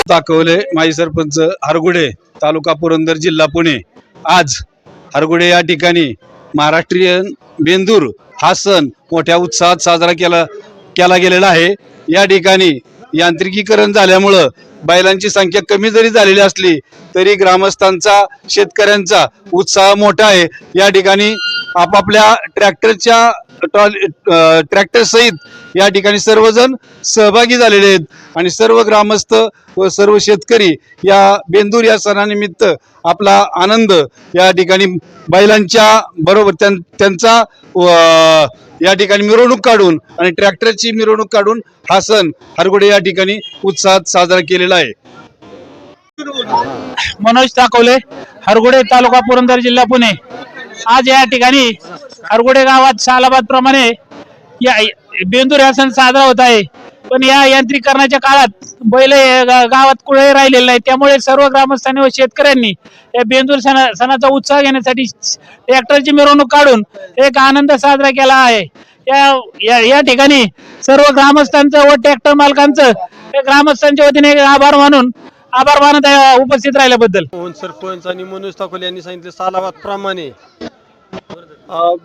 दाखवले माजी सरपंच हरगुडे, तालुका पुरंदर, जिल्हा पुणे। आज हरगुडे या ठिकाणी महाराष्ट्रीयन बेंदूर हा सण मोठ्या उत्साहात साजरा केला गेलेला आहे। या ठिकाणी यांत्रिकीकरण झाल्यामुळं बैलांची संख्या कमी जरी झालेली असली तरी ग्रामस्थांचा, शेतकऱ्यांचा उत्साह मोठा आहे। या ठिकाणी आपापल्या ट्रॅक्टर सहित या ठिकाणी सर्वजण सहभागी झालेले आहेत आणि सर्व ग्रामस्थ व सर्व शेतकरी या बेंदूर या सणानिमित्त आपला आनंद या ठिकाणी बैलांच्या बरोबर त्यांचा या ठिकाणी मिरवणूक काढून आणि ट्रॅक्टरची मिरवणूक काढून हा सण हरगुडे या ठिकाणी उत्साहात साजरा केलेला आहे। मनोज दाखवले, हरगुडे, तालुका पुरंदर, जिल्हा पुणे। आज या ठिकाणी हरगुडे गावात सालाबाद प्रमाणे या बेंदूर हा सण साजरा होत आहे। पण या यांत्रिकरणाच्या काळात बैल गावात कुठेही राहिलेले नाही, त्यामुळे सर्व ग्रामस्थांनी व शेतकऱ्यांनी या बेंदूर सणाचा उत्साह घेण्यासाठी ट्रॅक्टरची मिरवणूक काढून एक आनंद साजरा केला आहे। या ठिकाणी सर्व ग्रामस्थांचं व ट्रॅक्टर मालकांचं ग्रामस्थांच्या वतीने आभार मानत उपस्थित राहिल्याबद्दल। सरपंच आणि मनोज दाखवले यांनी सांगितले सालाबाद प्रमाणे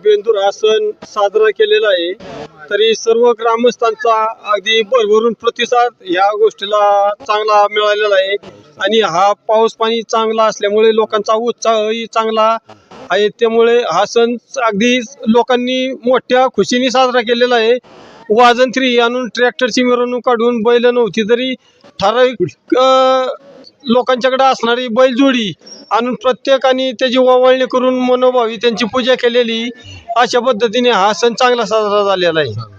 बेंदूर हा सण साजरा केलेला आहे, तरी सर्व ग्रामस्थांचा अगदी भरभरून प्रतिसाद या गोष्टीला चांगला मिळालेला आहे आणि हा पाऊस पाणी चांगला असल्यामुळे लोकांचा उत्साहही चांगला आहे। त्यामुळे हा सण अगदी लोकांनी मोठ्या खुशीने साजरा केलेला आहे। वाजंत्री आणून ट्रॅक्टरची मिरवणूक काढून बैल नव्हती तरी ठराविक लोकांच्याकडे असणारी बैलजोडी आणून प्रत्येकाने त्याची ओवाळणी करून मनोभावी त्यांची पूजा केलेली, अशा पद्धतीने हा सण चांगला साजरा झालेला आहे।